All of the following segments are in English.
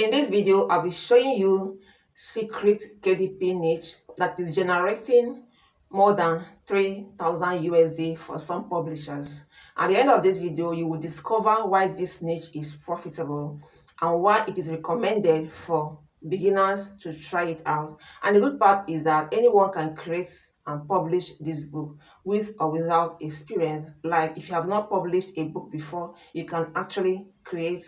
In this video, I'll be showing you secret KDP niche that is generating more than 3,000 USD for some publishers. At the end of this video, you will discover why this niche is profitable and why it is recommended for beginners to try it out. And the good part is that anyone can create and publish this book with or without experience. Like if you have not published a book before, you can actually create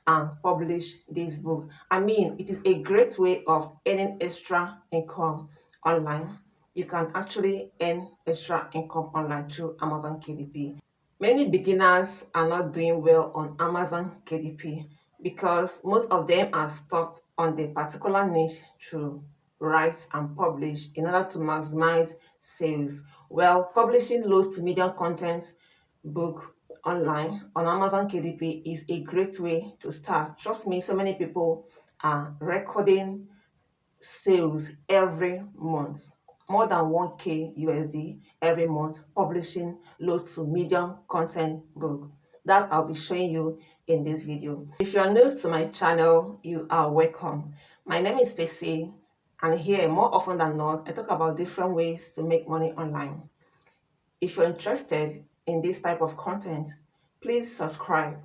and publish this book. I mean, it is a great way of earning extra income online. You can actually earn extra income online through Amazon KDP. Many beginners are not doing well on Amazon KDP because most of them are stuck on the particular niche to write and publish in order to maximize sales. Well, publishing low to medium content book online on Amazon KDP is a great way to start. Trust me, so many people are recording sales every month, more than 1k USD every month, publishing low to medium content book that I'll be showing you in this video. If you are new to my channel, you are welcome. My name is Stacy, and here more often than not I talk about different ways to make money online. If you're interested in this type of content, please subscribe,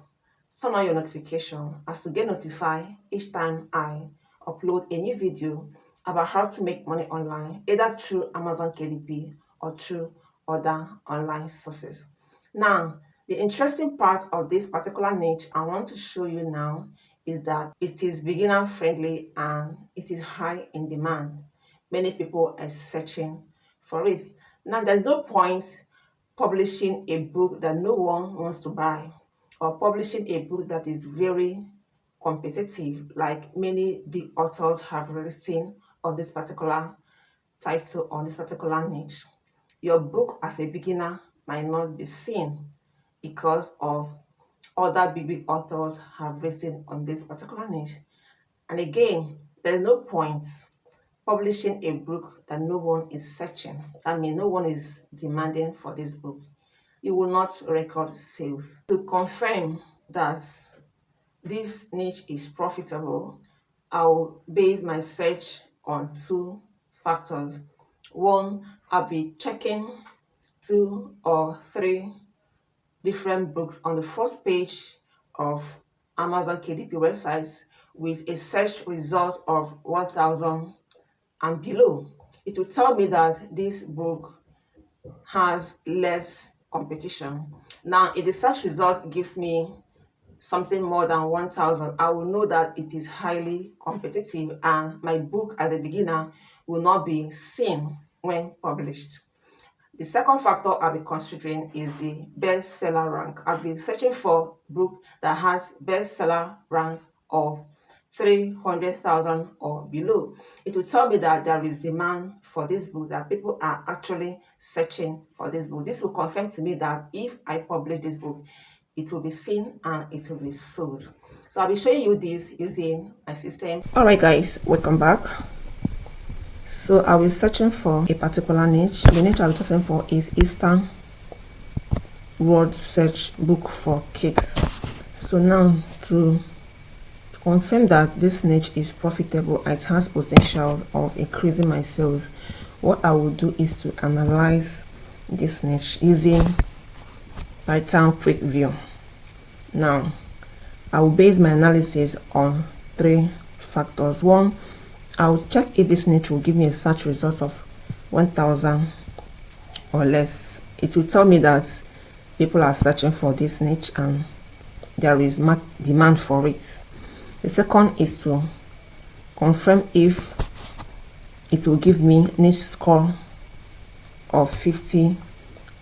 turn on your notification as to get notified each time I upload a new video about how to make money online, either through Amazon KDP or through other online sources. Now, the interesting part of this particular niche I want to show you now is that it is beginner friendly and it is high in demand. Many people are searching for it. Now, there's no point publishing a book that no one wants to buy, or publishing a book that is very competitive, like many big authors have written on this particular title, on this particular niche. Your book as a beginner might not be seen because of other big authors have written on this particular niche. And again, there's no point publishing a book that no one is searching. I mean, no one is demanding for this book. You will not record sales. To confirm that this niche is profitable, I'll base my search on two factors. One, I'll be checking 2 or 3 different books on the first page of Amazon KDP websites with a search result of 1,000 and below. It will tell me that this book has less competition. Now, if the search result gives me something more than 1,000, I will know that it is highly competitive and my book as a beginner will not be seen when published. The second factor I'll be considering is the bestseller rank. I'll be searching for a book that has bestseller rank of 300,000 or below. It will tell me that there is demand for this book, that people are actually searching for this book. This will confirm to me that if I publish this book, it will be seen and it will be sold. So I'll be showing you this using my system. All right, guys, welcome back. So I was searching for a particular niche. The niche I was searching for is Eastern Word Search Book for Kids. So now to confirm that this niche is profitable, it has potential of increasing my sales, what I will do is to analyze this niche using Titan Quick View. Now, I will base my analysis on 3 factors. One, I will check if this niche will give me a search result of 1,000 or less. It will tell me that people are searching for this niche and there is demand for it. The second is to confirm if it will give me niche score of 50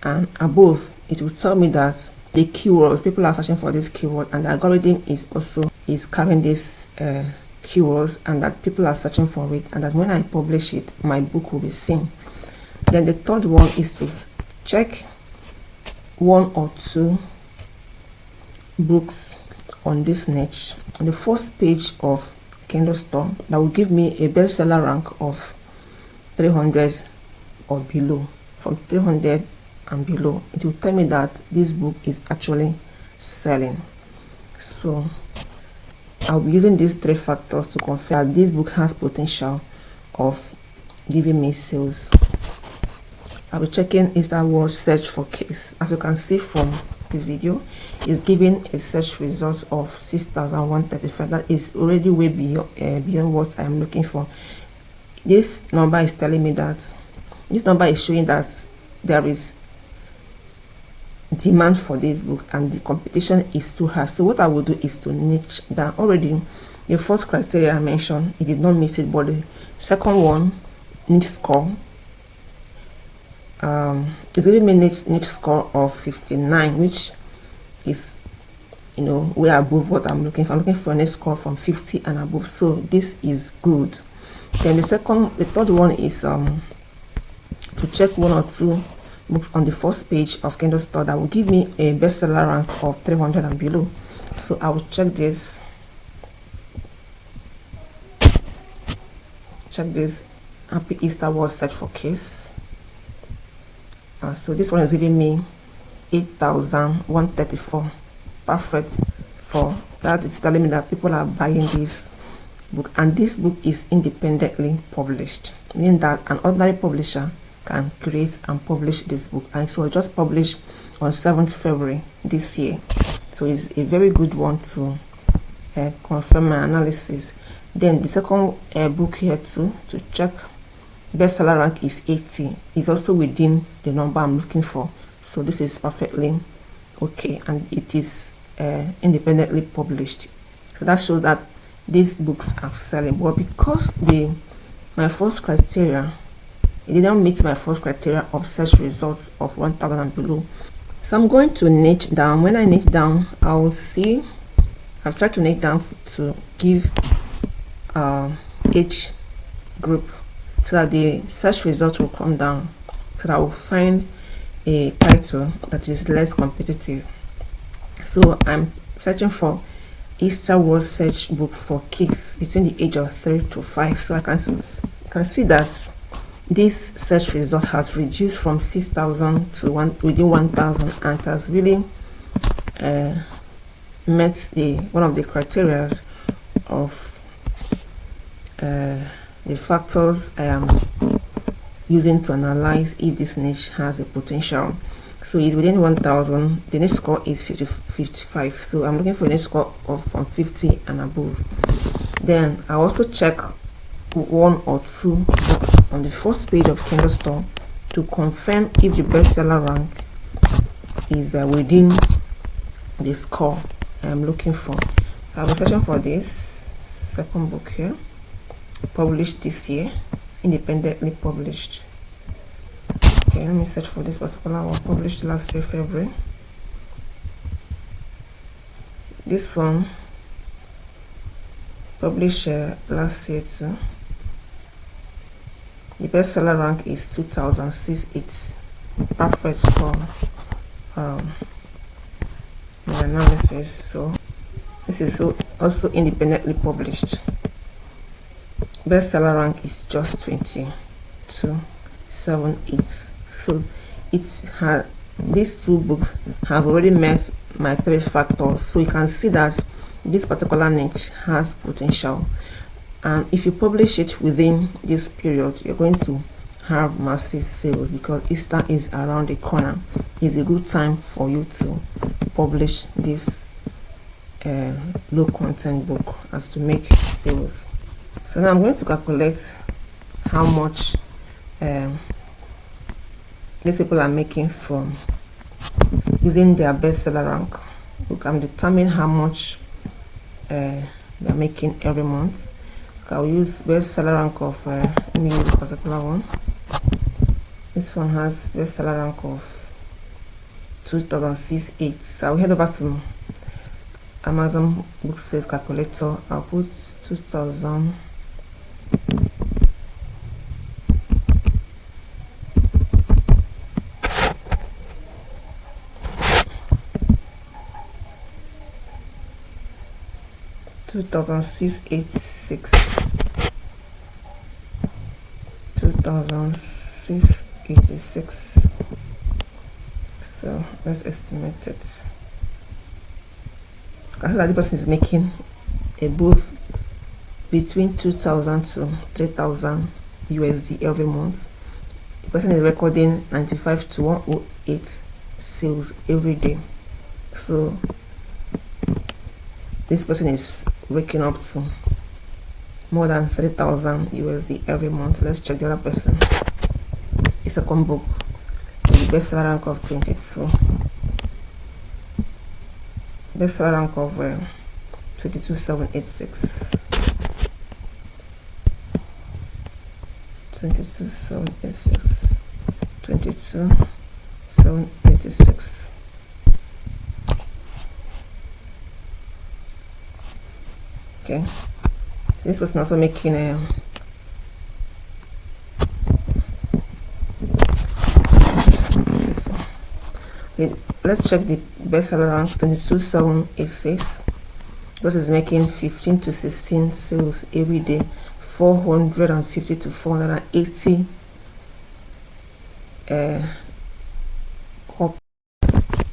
and above. It will tell me that the keywords, people are searching for this keyword and the algorithm is carrying this keywords and that people are searching for it, and that when I publish it, my book will be seen. Then the third one is to check 1 or 2 books on this niche on the first page of Kindle store that will give me a bestseller rank of 300 or below. From 300 and below, it will tell me that this book is actually selling. So I'll be using these 3 factors to confirm that this book has potential of giving me sales. I'll be checking Insta word search for case. As you can see from this video, it's giving a search result of 6,135. That is already way beyond what I'm looking for. This number is telling me that this number is showing that there is demand for this book and the competition is too high. So what I will do is to niche down. Already the first criteria I mentioned, it did not meet it, but the second one, niche score, it's giving me niche score of 59, which is, you know, way above what I'm looking for. I'm looking for a niche score from 50 and above, so this is good. Then the third one is to check 1 or 2 books on the first page of Kindle Store that will give me a bestseller rank of 300 and below. So I will check this. Happy Easter word search for case. So this one is giving me 8,134. Perfect for that. It's telling me that people are buying this book, and this book is independently published, meaning that an ordinary publisher can create and publish this book, and so I just published on 7th February this year. So it's a very good one to confirm my analysis. Then the second book here to check bestseller rank is 80. It's also within the number I'm looking for, so this is perfectly okay, and it is independently published. So that shows that these books are selling. But because my first criteria, it didn't meet my first criteria of search results of 1,000 and below, so I'm going to niche down. When I niche down, I'll try to niche down to give each group, so that the search result will come down, so that I will find a title that is less competitive. So I'm searching for Easter word search book for kids between the age of 3 to 5. So I can see that this search result has reduced from 6,000 to within 1,000, and has really met one of the criteria of the factors I am using to analyze if this niche has a potential. So it's within 1,000. The niche score is 55. So I'm looking for a niche score of from 50 and above. Then I also check 1 or 2 books on the first page of Kindle Store to confirm if the bestseller rank is within the score I'm looking for. So I'll be searching for this second book here, published this year, independently published. Okay, let me search for this particular one, published last year February. This one published last year too. The bestseller rank is 2006. It's perfect for my analysis. So this is also independently published. Bestseller rank is just 2278. So these 2 books have already met my 3 factors. So you can see that this particular niche has potential, and if you publish it within this period, you're going to have massive sales, because Easter is around the corner. It's a good time for you to publish this low content book as to make sales. So now I'm going to calculate how much these people are making from using their bestseller rank. You can determine how much they're making every month. I'll use bestseller rank of let me use this particular one. This one has bestseller rank of 2068. So I'll head over to Amazon book sales calculator. I'll put 2000. $2,686. $2,686. So let's estimate it. I see that the person is making above between 2,000 to 3,000 USD every month. The person is recording 95 to 108 sales every day. So this person is waking up to more than 3,000 USD every month. Let's check the other person. It's a combo with the bestseller rank of 22. Bestseller rank of 22,786. 22,786. 22,786. Okay. This person also making a okay, let's check the bestseller rank 22,786. This is making 15 to 16 sales every day, 450 to 480 copy.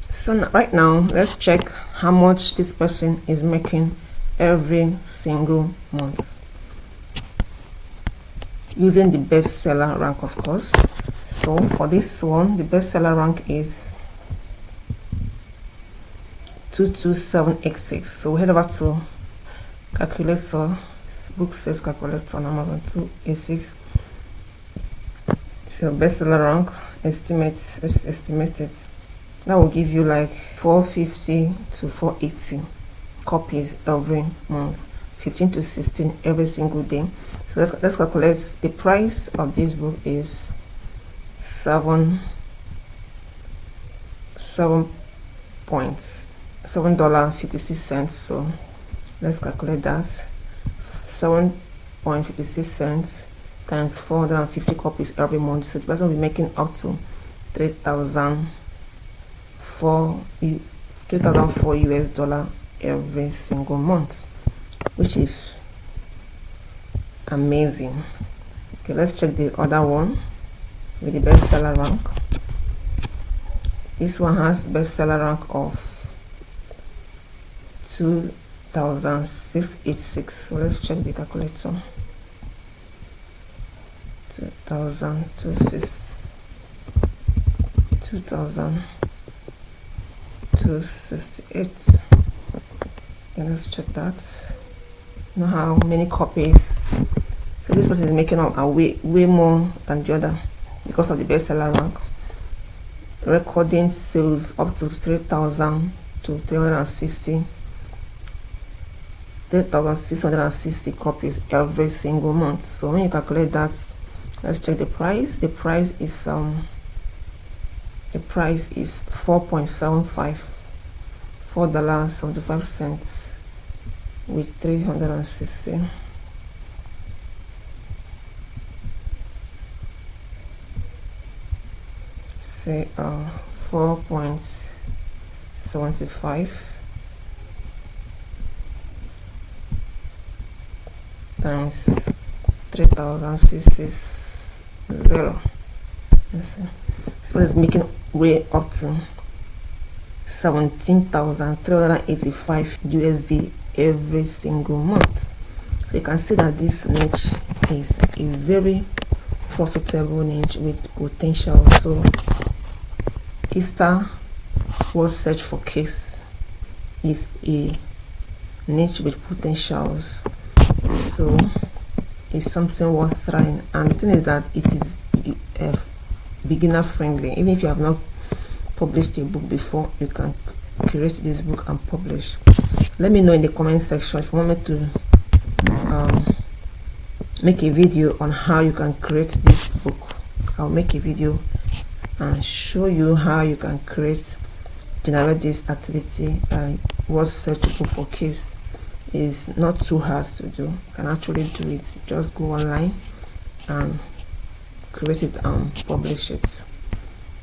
So right now let's check how much this person is making every single month using the bestseller rank, of course. So for this one, the bestseller rank is 22786. So we head over to calculator, book sales calculator on Amazon. 286. So bestseller rank estimated that will give you like 450 to 480 copies every month, 15 to 16 every single day. So let's calculate. The price of this book is $7.56. So let's calculate that. 7.56 cents times 450 copies every month. So the person will be making up to 3,004 US dollar every single month, which is amazing. Okay, let's check the other one with the bestseller rank. This one has bestseller rank of 2,686. So let's check the calculator. 2,268. Okay, let's check that. Know how many copies. So this person is making up a way more than the other because of the bestseller rank. Recording sales up to 3,000 to 3,660 copies every single month. So when you calculate that, let's check the price. The price is $4.75 with 360. Say 4.75 times 3,660. Let's see. So it's making way up to 17,385 USD every single month. You can see that this niche is a very profitable niche with potential. So Easter was search for case is a niche with potentials, so it's something worth trying. And the thing is that it is beginner friendly. Even if you have not published a book before, you can create this book and publish. Let me know in the comment section if you want me to make a video on how you can create this book. I'll make a video and show you how you can generate this activity. What's searchable for case is not too hard to do. You can actually do it. Just go online and create it and publish it.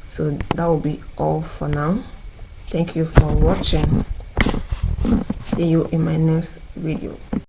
So that will be all for now. Thank you for watching. See you in my next video.